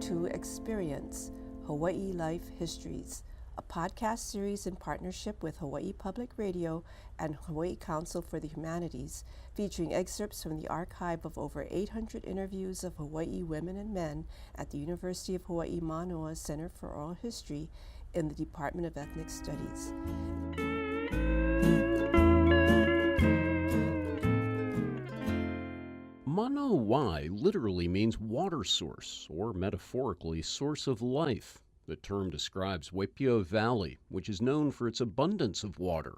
to Experience, Hawaiʻi Life Histories, a podcast series in partnership with Hawaii Public Radio and Hawaii Council for the Humanities, featuring excerpts from the archive of over 800 interviews of Hawaii women and men at the University of Hawaii Manoa Center for Oral History in the Department of Ethnic Studies. Manauai literally means water source, or metaphorically, source of life. The term describes Waipiʻo Valley, which is known for its abundance of water.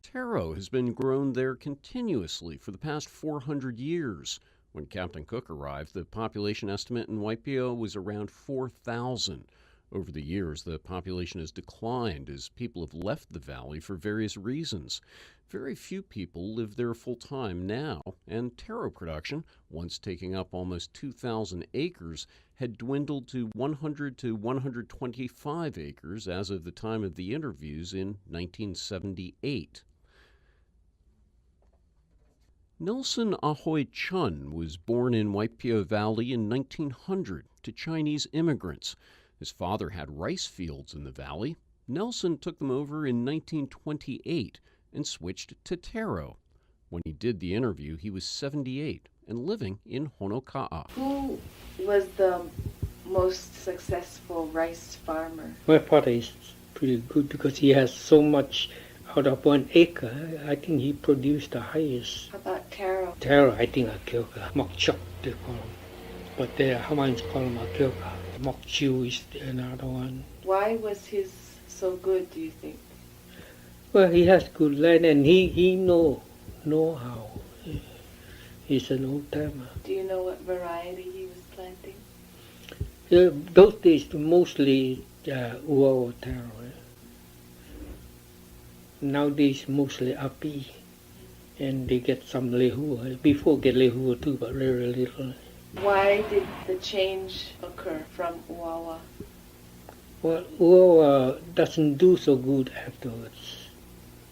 Taro has been grown there continuously for the past 400 years. When Captain Cook arrived, the population estimate in Waipiʻo was around 4,000. Over the years, the population has declined as people have left the valley for various reasons. Very few people live there full-time now, and taro production, once taking up almost 2,000 acres, had dwindled to 100 to 125 acres as of the time of the interviews in 1978. Nelson Aho Chun was born in Waipiʻo Valley in 1900 to Chinese immigrants. His father had rice fields in the valley. Nelson took them over in 1928 and switched to taro. When he did the interview, he was 78 and living in Honoka'a. Who was the most successful rice farmer? My father is pretty good because he has so much out of 1 acre. I think he produced the highest. How about taro? Taro, I think Akioka. Mokchok, they call him. But the Hawaiians call him Akioka. Mokchu is another one. Why was his so good, do you think? Well, he has good land and he know how. He's an old timer. Do you know what variety he was planting? Those days, mostly Uau taro. Nowadays, mostly api. And they get some lehua. Before get lehua too, but very little. Why did the change occur from uawa? Well, uawa doesn't do so good afterwards.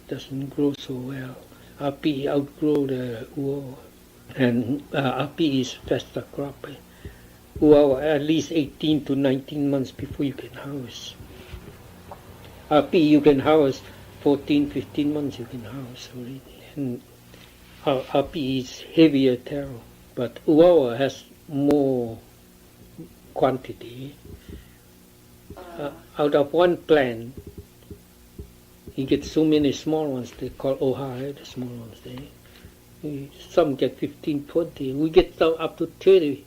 Doesn't grow so well. Api outgrow the uawa. And api is faster crop. Uawa at least 18 to 19 months before you can harvest. Api you can harvest 14, 15 months you can harvest already. And api is heavier taro. But uawa has more quantity. Out of one plant, you get so many small ones, they call oha, the small ones there. Some get 15, 20. We get up to 30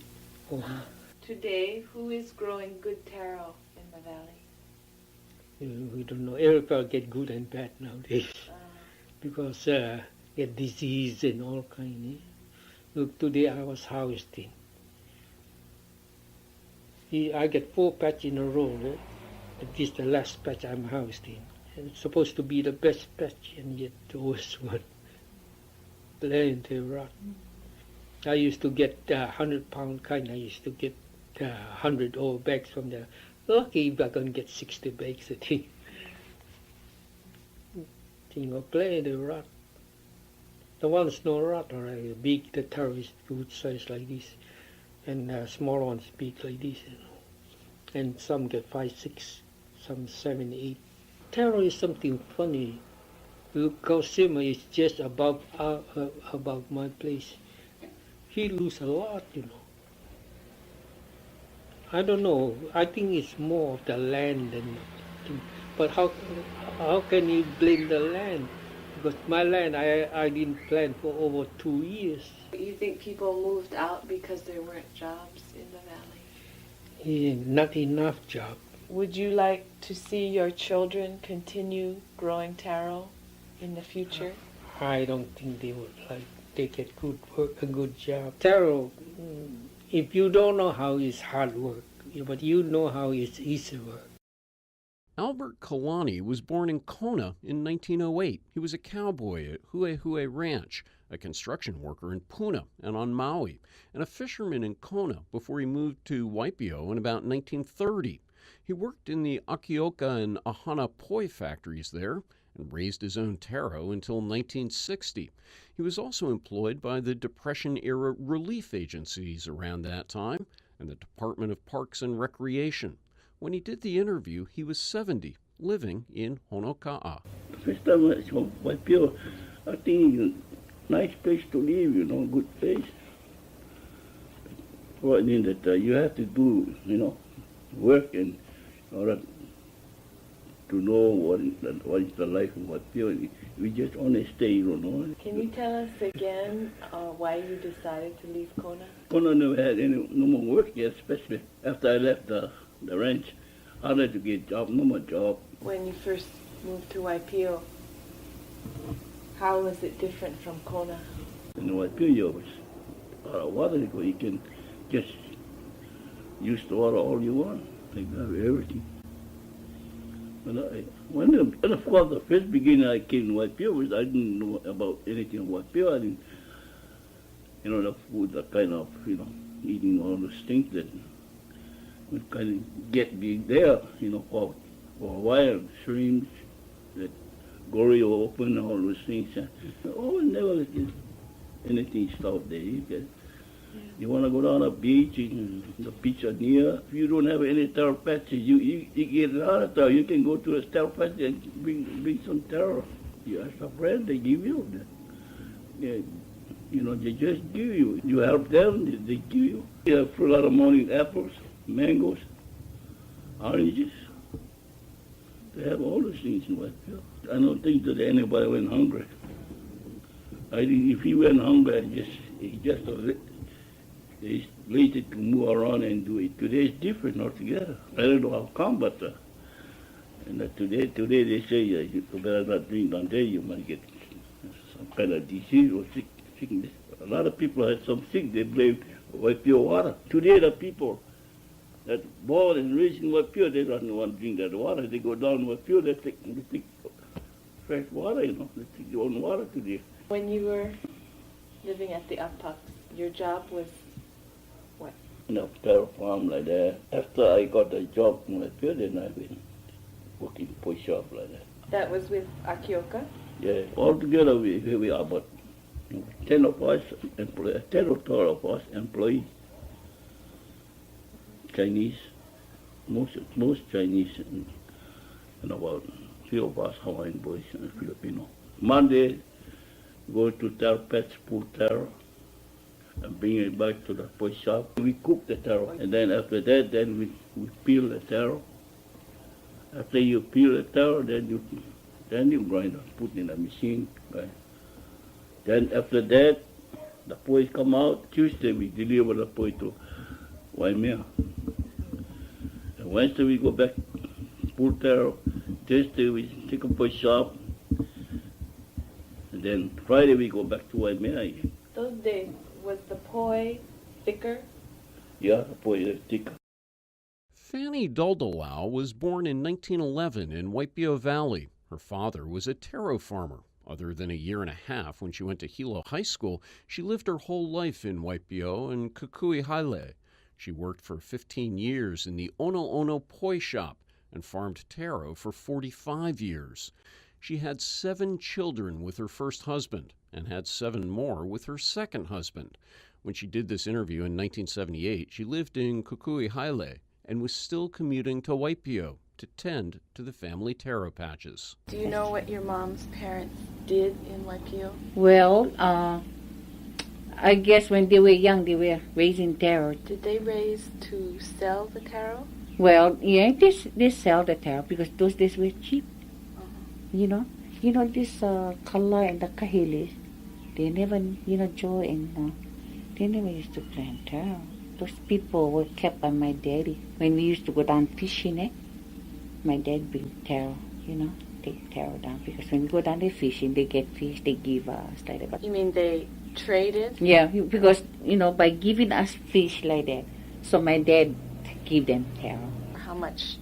oha. Today, who is growing good taro in the valley? We don't know. Everybody get good and bad nowadays. Because get disease and all kind. Look, today I was harvesting. I get 4 patch in a row. This is the last patch I'm harvesting. And it's supposed to be the best patch, and yet the worst one. Plenty rot. I used to get 100-pound kind. I used to get 100 oil bags from there. Lucky if I can get 60 bags a day. Plenty rot. The ones no rot are big, the taro is good size like this, and small ones big like this, and some get 5, 6, some 7, 8. Taro is something funny. Look, Kausima is just above my place. He lose a lot, I don't know. I think it's more of the land than. But how can you blame the land? Because my land, I didn't plant for over 2 years. You think people moved out because there weren't jobs in the valley? Yeah, not enough job. Would you like to see your children continue growing taro in the future? I don't think they would like. They get good work, a good job. Taro, if you don't know how it's hard work, but you know how it's easy work. Albert Kewanee was born in Kona in 1908. He was a cowboy at Huehue Ranch, a construction worker in Puna and on Maui, and a fisherman in Kona before he moved to Waipiʻo in about 1930. He worked in the Akioka and Ahana poi factories there and raised his own taro until 1960. He was also employed by the Depression-era relief agencies around that time, and the Department of Parks and Recreation. When he did the interview, he was 70, living in Honoka'a. First time I saw Waipiʻo, I think nice place to live, good place. Well, I mean that you have to do, work in order to know what is the life of Waipiʻo. We just only stay, Can you tell us again why you decided to leave Kona? Kona never had no more work yet, especially after I left the ranch. I had to get a job, no more job. When you first moved to Waipiʻo, how was it different from Kona? In Waipiʻo, was a lot of water. You can just use the water all you want. They have everything. But when of course, the first beginning I came to Waipiʻo, I didn't know about anything about Waipiʻo. I didn't, the food, the kind of, eating all those things that would kind of get me there, for a while, shrimps, that gory open, all those things. Oh, never let anything stop there. You want to go down a beach, the beach are near. If you don't have any taro patches, you get a lot of taro. You can go to a taro patch and bring some taro. You ask a friend, they give you. They just give you. You help them, they give you. You have a lot of money, apples, mangoes, oranges. They have all those things in Waipiʻo. I don't think that anybody went hungry. If he went hungry, he just they lazy to move around and do it. Today is different altogether. I don't know how come, but today they say you better not drink until you might get some kind of disease or sickness. A lot of people had some sick. They blame Waipiʻo water. Today the people that born and raised in Waipiʻo, they don't want to drink that water. They go down Waipiʻo, they take fresh water. They take their own water today. When you were living at the Apak, your job was what? Taro farm like that. After I got a job in Waipiʻo, then I've been working push shop like that. That was with Akioka? Yeah, altogether we are about 10 of us, 10 or 12 of us employees. Chinese, most Chinese, and about 3 of us Hawaiian boys and Filipino. Monday, go to taro patch, pull taro, and bring it back to the push shop. We cook the taro, and then after that, then we peel the taro. After you peel the taro, then you grind it, put in the machine. Right? Then after that, the poi come out. Tuesday we deliver the poi to Waimea. And Wednesday we go back, pull taro. Thursday we take a poi shop. And then Friday we go back to Waimea again. Those days, was the poi thicker? Yeah, the poi is thicker. Fanny Dullul Wow was born in 1911 in Waipiʻo Valley. Her father was a taro farmer. Other than a year and a half when she went to Hilo High School, she lived her whole life in Waipiʻo and Kukuihaile. She worked for 15 years in the Ono Ono Poi Shop and farmed taro for 45 years. She had 7 children with her first husband and had 7 more with her second husband. When she did this interview in 1978, she lived in Kukuihaile and was still commuting to Waipiʻo to tend to the family taro patches. Do you know what your mom's parents did in Waipiʻo? Well, I guess when they were young, they were raising taro. Did they raise to sell the taro? Well, yeah, they sell the taro because those days were cheap. You know this kala and the kahili, they never, Joe and they never used to plant taro. Those people were kept by my daddy. When we used to go down fishing, my dad bring taro, take taro down. Because when we go down there fishing, they get fish, they give us like that. You mean they traded? Yeah, because, by giving us fish like that, so my dad give them taro. How much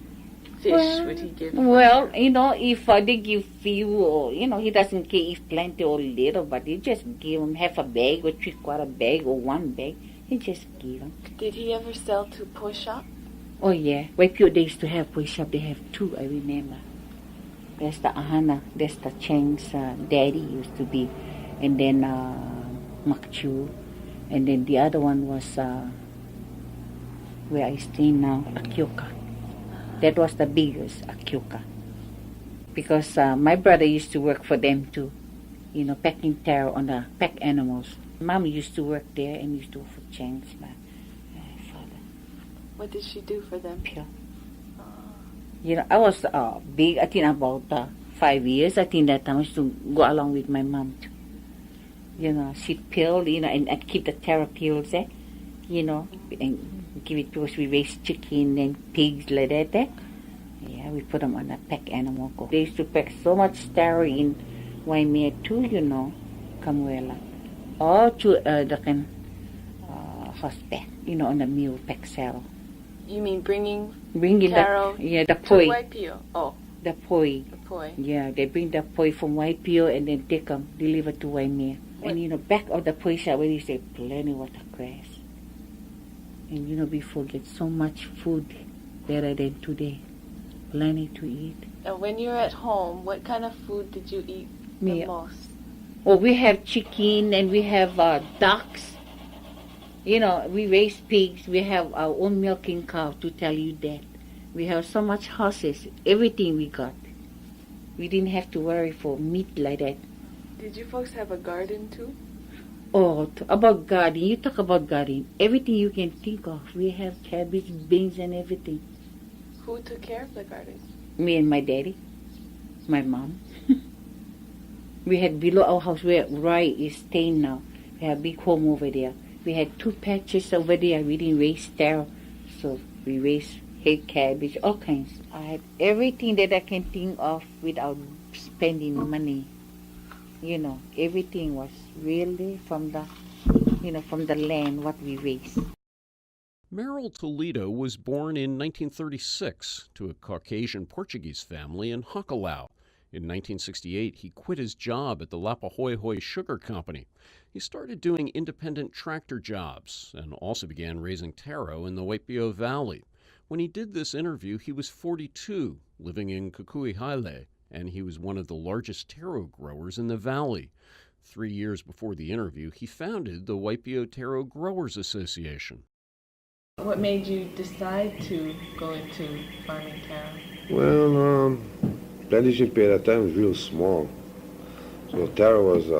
fish would he give? Well, if they give few or, he doesn't care if plenty or little, but he just give them half a bag or 3/4 bag or 1 bag. He just give them. Did he ever sell to poi shop? Oh, yeah. Waipiʻo, they used to have poi shop. They have 2, I remember. There's the Ahana. There's the Cheng's daddy used to be. And then Makchu. And then the other one was where I stay now, Akioka. That was the biggest, Akioka. Because my brother used to work for them too, packing taro on the pack animals. Mom used to work there and used to work for Chang's, my father. What did she do for them? Pure. I was big, I think about 5 years. I think that time I used to go along with my mom too. She peeled, and keep the taro peels there, and give it because we raise chicken and pigs like that there. Yeah, we put them on a pack animal. They used to pack so much taro in Waimea too, Kamuela. All to the horseback, on the mule pack saddle. You mean bringing taro the the poi. to Waipiʻo? Oh, The poi. the poi. Yeah, they bring the poi from Waipiʻo and then take them, deliver to Waimea. And back of the poi shop where you say plenty watercress. And before get so much food better than today. Plenty to eat. And when you're at home, what kind of food did you eat the most? Oh, we have chicken and we have ducks. We raise pigs. We have our own milking cow, to tell you that. We have so much horses. Everything we got. We didn't have to worry for meat like that. Did you folks have a garden too? Oh, about garden. You talk about garden. Everything you can think of. We have cabbage, beans, and everything. Who took care of the garden? Me and my daddy. My mom. We had below our house where Rai is staying now. We have a big home over there. We had 2 patches over there. We didn't raise taro. So we raised head cabbage, all kinds. I had everything that I can think of without spending money. Everything was really from the land, what we raised. Merrill Toledo was born in 1936 to a Caucasian Portuguese family in Hakalau. In 1968, he quit his job at the Lapahoihoi Sugar Company. He started doing independent tractor jobs and also began raising taro in the Waipiʻo Valley. When he did this interview, he was 42, living in Kukuihaile, and he was one of the largest taro growers in the valley. 3 years before the interview, he founded the Waipiʻo Taro Growers Association. What made you decide to go into farming taro? Well, plantation pay at that time was real small. So taro was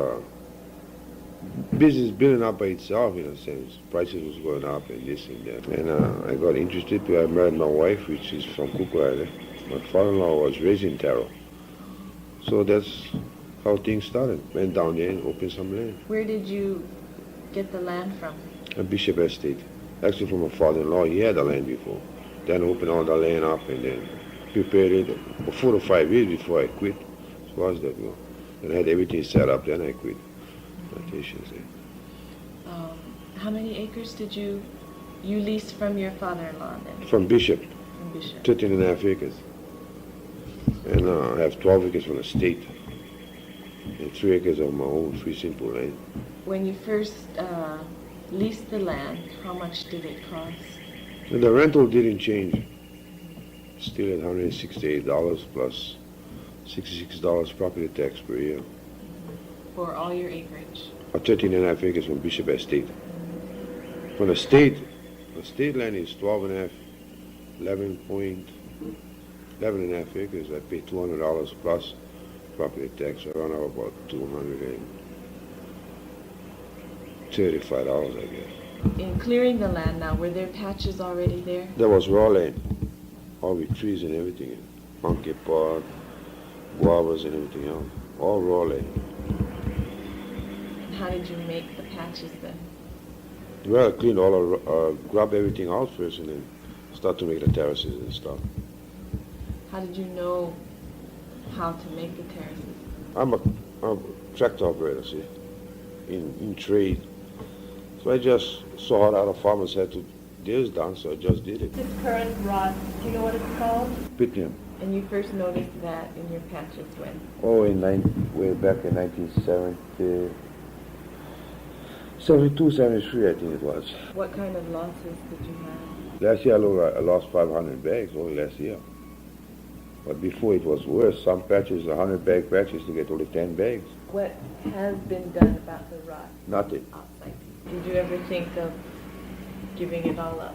business building up by itself in a sense. Prices was going up and this and that. And I got interested because I married my wife, which is from Kukuihaile. My father-in-law was raising taro. So that's how things started. Went down there and opened some land. Where did you get the land from? A Bishop Estate. Actually from my father-in-law, he had the land before. Then opened all the land up and then prepared it for 4 to 5 years before I quit. As far as that goes. And I had everything set up, then I quit. Plantations there. How many acres did you lease from your father-in-law then? From Bishop. From Bishop. 13 and a half acres. And I have 12 acres from the state. And 3 acres of my own free simple land. When you first leased the land, how much did it cost? And the rental didn't change. Still at $168 plus $66 property tax per year. For all your acreage? 13 and a half acres from Bishop Estate. From the state land is 12 and a half, 11 and a half acres. I pay $200 plus property tax. I run out about $235, I guess. In clearing the land now, were there patches already there? There was raw land, all with trees and everything. Monkey pot, guavas and everything else. All raw land. How did you make the patches then? Well, I cleaned all, grab everything out first and then start to make the terraces and stuff. How did you know how to make the terraces? I'm a tractor operator, see, in trade. So I just saw how other farmers had to theirs done, so I just did it. This current rod, do you know what it's called? Pitnium. And you first noticed that in your patches when? Oh, way back in 1970. 72, 73, I think it was. What kind of losses did you have? Last year I lost 500 bags, only last year. But before it was worse. Some patches, 100 bag patches to get only 10 bags. What has been done about the rot? Nothing. Outside. Did you ever think of giving it all up?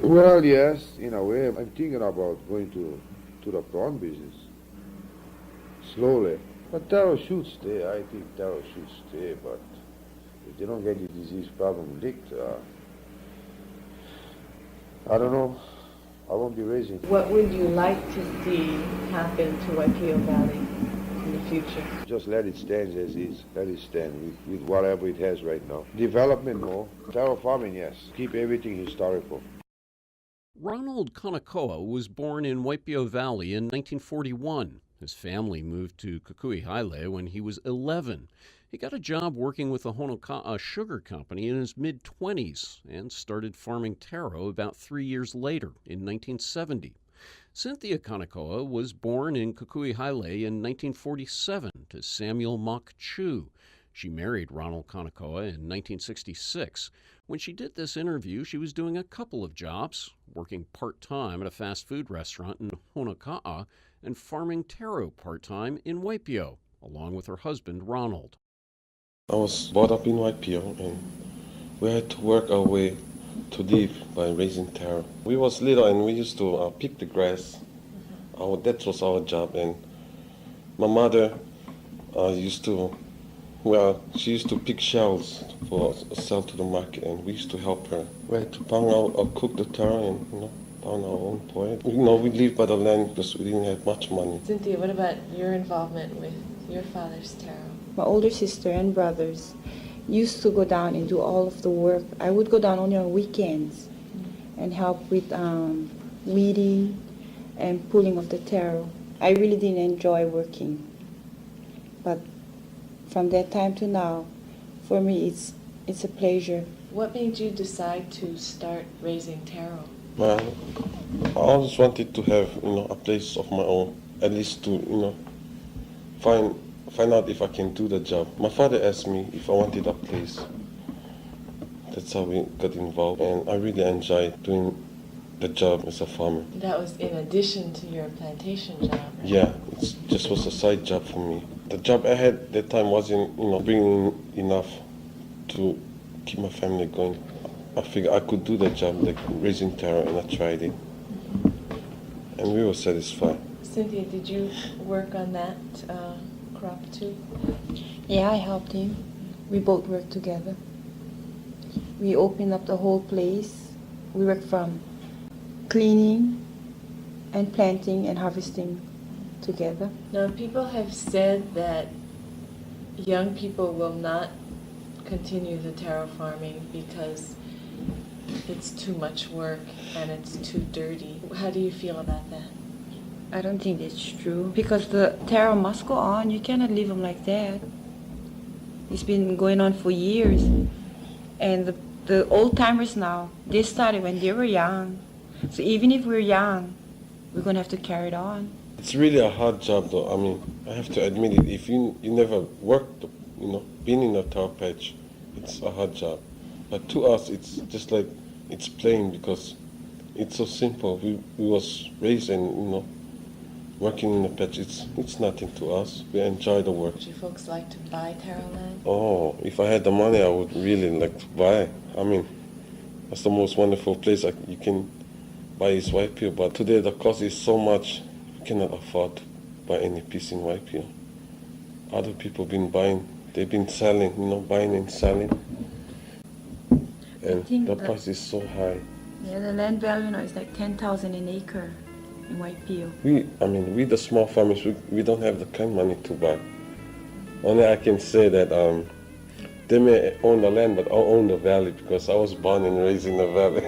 Well, yes, in a way. I'm thinking about going to the prawn business slowly. But taro should stay. I think taro should stay. But if they don't get the disease problem licked, I don't know. I won't be raising. What would you like to see happen to Waipiʻo Valley in the future? Just let it stand as is. Let it stand with whatever it has right now. Development more. Taro farming, yes. Keep everything historical. Ronald Kanakoa was born in Waipiʻo Valley in 1941. His family moved to Kukuihaile when he was 11. He got a job working with the Honoka'a Sugar Company in his mid-20s and started farming taro about 3 years later in 1970. Cynthia Kanakoa was born in Kukuihaile in 1947 to Samuel Mock Chu. She married Ronald Kanakoa in 1966. When she did this interview, she was doing a couple of jobs, working part-time at a fast food restaurant in Honoka'a and farming taro part-time in Waipiʻo, along with her husband, Ronald. I was brought up in Waipiʻo, and we had to work our way to live by raising taro. We was little and we used to pick the grass. That was our job, and my mother she used to pick shells for sell to the market, and we used to help her. We had to pound out or cook the taro and pound our own poi. We lived by the land because we didn't have much money. Cynthia, what about your involvement with your father's taro? My older sister and brothers used to go down and do all of the work. I would go down only on weekends and help with weeding and pulling of the taro. I really didn't enjoy working, but from that time to now, for me, it's a pleasure. What made you decide to start raising taro? Well, I always wanted to have a place of my own, at least to find out if I can do the job. My father asked me if I wanted a place. That's how we got involved, and I really enjoyed doing the job as a farmer. That was in addition to your plantation job, right? Yeah, it just was a side job for me. The job I had at that time wasn't, bringing enough to keep my family going. I figured I could do the job, like raising taro, and I tried it. And we were satisfied. Cynthia, did you work on that crop too? Yeah, I helped him. We both worked together. We opened up the whole place. We worked from cleaning and planting and harvesting together. Now, people have said that young people will not continue the taro farming because it's too much work and it's too dirty. How do you feel about that? I don't think that's true, because the taro must go on. You cannot leave them like that. It's been going on for years. And the old timers now, they started when they were young. So even if we're young, we're going to have to carry it on. It's really a hard job, though. I mean, I have to admit it. If you never worked, been in a taro patch, it's a hard job. But to us, it's just like it's plain, because it's so simple. We was raised and, working in the patch, it's nothing to us. We enjoy the work. Would you folks like to buy taro land? Oh, if I had the money, I would really like to buy. I mean, that's the most wonderful place you can buy is Waipiʻo. But today the cost is so much, you cannot afford to buy any piece in Waipiʻo. Other people been buying, they've been selling, buying and selling. And the price is so high. Yeah, the land value now is like 10,000 an acre in Waipiʻo. We the small farmers, we don't have the kind of money to buy. Only I can say that they may own the land, but I own the valley because I was born and raised in the valley.